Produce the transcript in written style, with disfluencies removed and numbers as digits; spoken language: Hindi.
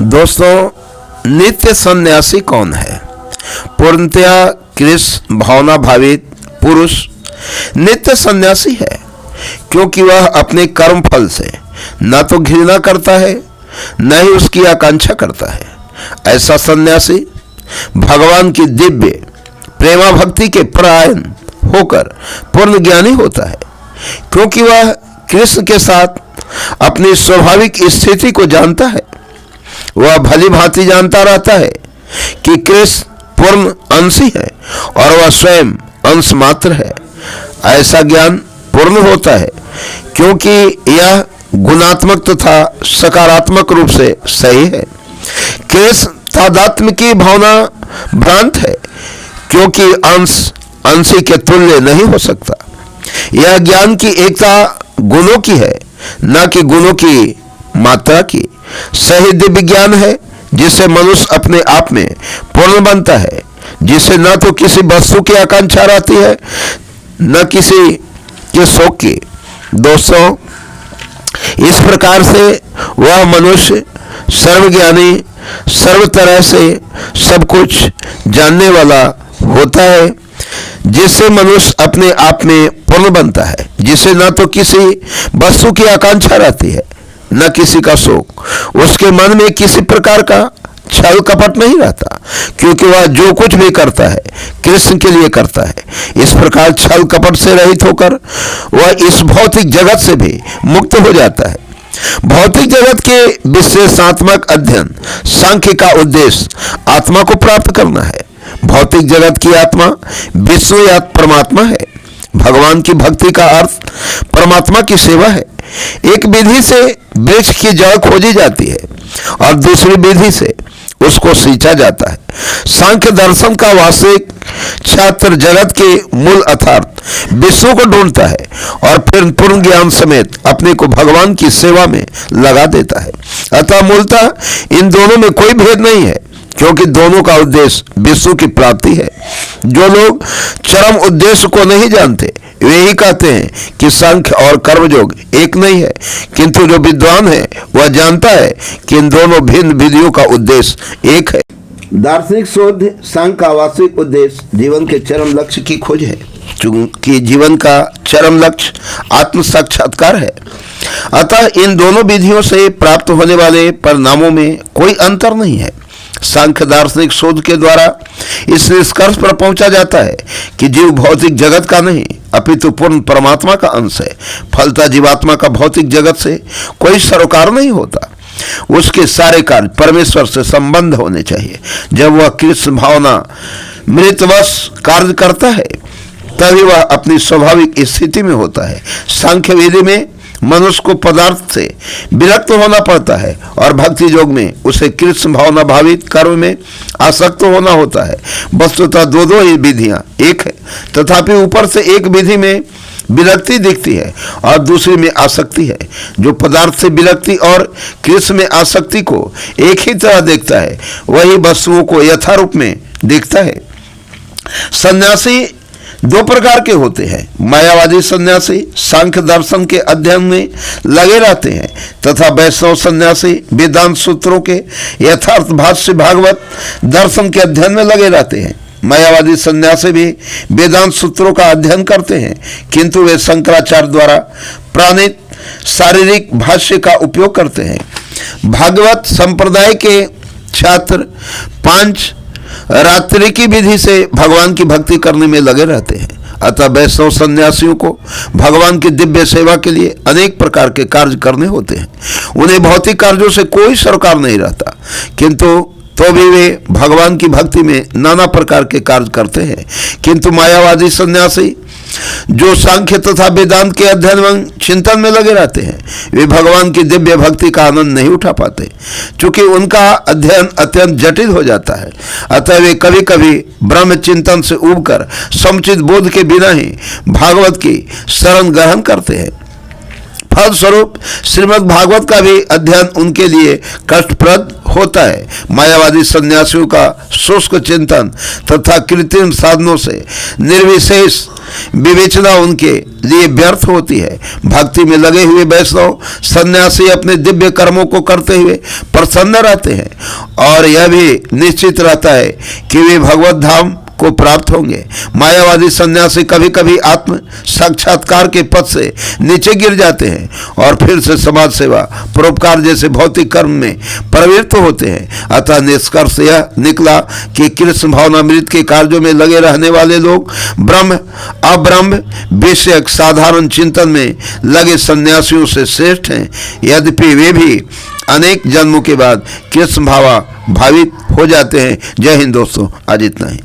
दोस्तों, नित्य सन्यासी कौन है? पूर्णतया कृष्ण भावना भावित पुरुष नित्य सन्यासी है, क्योंकि वह अपने कर्म फल से न तो घृणा करता है न ही उसकी आकांक्षा करता है। ऐसा सन्यासी भगवान की दिव्य प्रेमा भक्ति के परायण होकर पूर्ण ज्ञानी होता है, क्योंकि वह कृष्ण के साथ अपनी स्वाभाविक स्थिति को जानता है। वह भली भांति जानता रहता है कि कृष्ण पूर्ण अंशी है और वह स्वयं अंश मात्र है। ऐसा ज्ञान पूर्ण होता है क्योंकि यह गुणात्मक तथा सकारात्मक रूप से सही है। कृष्ण तादात्म्य की भावना भ्रांत है, क्योंकि अंश अंशी के तुल्य नहीं हो सकता। यह ज्ञान की एकता गुणों की है, न कि गुणों की मात्रा की। सही दिव्य ज्ञान है जिससे मनुष्य अपने आप में पूर्ण बनता है, जिसे न तो किसी वस्तु की आकांक्षा रहती है न किसी के शौक की। दोस्तों, इस प्रकार से वह मनुष्य सर्वज्ञानी, सर्व तरह से सब कुछ जानने वाला होता है, जिससे मनुष्य अपने आप में पूर्ण बनता है, जिसे न तो किसी वस्तु की आकांक्षा रहती है न किसी का शौक। उसके मन में किसी प्रकार का छल कपट नहीं रहता, क्योंकि वह जो कुछ भी करता है कृष्ण के लिए करता है। इस प्रकार छल कपट से रहित होकर वह इस भौतिक जगत से भी मुक्त हो जाता है। भौतिक जगत के विशेषात्मक अध्ययन सांख्य का उद्देश्य आत्मा को प्राप्त करना है। भौतिक जगत की आत्मा विष्णु या परमात्मा है। भगवान की भक्ति का अर्थ परमात्मा की सेवा है। एक विधि से वृक्ष की जड़ खोजी जाती है और दूसरी विधि से उसको सींचा जाता है। सांख्य दर्शन का वास्तविक छात्र जगत के मूल अर्थात विष्णु को ढूंढता है और फिर पूर्ण ज्ञान समेत अपने को भगवान की सेवा में लगा देता है। अतः मूलतः इन दोनों में कोई भेद नहीं है, क्योंकि दोनों का उद्देश्य विष्णु की प्राप्ति है। जो लोग चरम उद्देश्य को नहीं जानते वे ही कहते हैं कि सांख्य और कर्मयोग एक नहीं है, किंतु जो विद्वान है वह जानता है कि इन दोनों भिन्न विधियों का उद्देश्य एक है। दार्शनिक शोध सांख्य का वास्तविक उद्देश्य जीवन के चरम लक्ष्य की खोज है, चूंकि जीवन का चरम लक्ष्य आत्म साक्षात्कार है। अतः इन दोनों विधियों से प्राप्त होने वाले परिणामों में कोई अंतर नहीं है। सांख्य दार्शनिक शोध के द्वारा इस निष्कर्ष पर पहुंचा जाता है कि जीव भौतिक जगत का नहीं अपितु पूर्ण परमात्मा का अंश है। फलतः जीवात्मा का भौतिक जगत से कोई सरोकार नहीं होता। उसके सारे कार्य परमेश्वर से संबंध होने चाहिए। जब वह कृष्ण भावना मृतवश कार्य करता है तभी वह अपनी स्वाभाविक स्थिति में होता है। सांख्य विधि में मनुष्य को पदार्थ से विरक्त होना पड़ता है और भक्ति योग में उसे कृष्ण भावना भावित कर्म में आसक्त होना होता है। वस्तुतः दो ही विधियां एक है, तथापि ऊपर से एक विधि में विरक्ति दिखती है और दूसरी में आसक्ति है। जो पदार्थ से विरक्ति और कृष्ण में आसक्ति को एक ही तरह देखता है वही वस्तुओं को यथारूप में देखता है। सन्यासी दो प्रकार के होते हैं। मायावादी सन्यासी सांख्य दर्शन के अध्ययन में लगे रहते हैं तथा वैष्णव सन्यासी वेदांत सूत्रों के यथार्थ भाष्य भागवत दर्शन के अध्ययन में लगे रहते हैं। मायावादी सन्यासी भी वेदांत सूत्रों का अध्ययन करते हैं, किंतु वे शंकराचार्य द्वारा प्रणीत शारीरिक भाष्य का उपयोग करते हैं। भागवत संप्रदाय के छात्र 5 रात्रि की विधि से भगवान की भक्ति करने में लगे रहते हैं। अतः वैष्णव सन्यासियों को भगवान की दिव्य सेवा के लिए अनेक प्रकार के कार्य करने होते हैं। उन्हें भौतिक कार्यों से कोई सरोकार नहीं रहता, किंतु तो भी वे भगवान की भक्ति में नाना प्रकार के कार्य करते हैं। किंतु मायावादी सन्यासी जो सांख्य तथा वेदांत के अध्ययन व चिंतन में लगे रहते हैं वे भगवान की दिव्य भक्ति का आनंद नहीं उठा पाते, क्योंकि उनका अध्ययन अत्यंत जटिल हो जाता है। अतः वे कभी कभी ब्रह्म चिंतन से उबकर समुचित बोध के बिना ही भागवत की शरण ग्रहण करते हैं। फलस्वरूप श्रीमद् भागवत का भी अध्ययन उनके लिए कष्टप्रद होता है। मायावादी सन्यासियों का शुष्क चिंतन तथा कृत्रिम साधनों से निर्विशेष विवेचना उनके लिए व्यर्थ होती है। भक्ति में लगे हुए वैष्णव सन्यासी अपने दिव्य कर्मों को करते हुए प्रसन्न रहते हैं और यह भी निश्चित रहता है कि वे भगवत धाम को प्राप्त होंगे। मायावादी सन्यासी कभी कभी आत्म साक्षात्कार के पथ से नीचे गिर जाते हैं और फिर से समाज सेवा, परोपकार जैसे भौतिक कर्म में प्रवृत्त होते हैं। अतः निष्कर्ष यह निकला कि कृष्ण भावनामृत के कार्यों में लगे रहने वाले लोग ब्रह्म अब्रह्म विषयक साधारण चिंतन में लगे सन्यासियों से श्रेष्ठ हैं, यद्यपि वे भी अनेक जन्मों के बाद कृष्ण भावित हो जाते हैं। जय हिंद दोस्तों, आज इतना ही।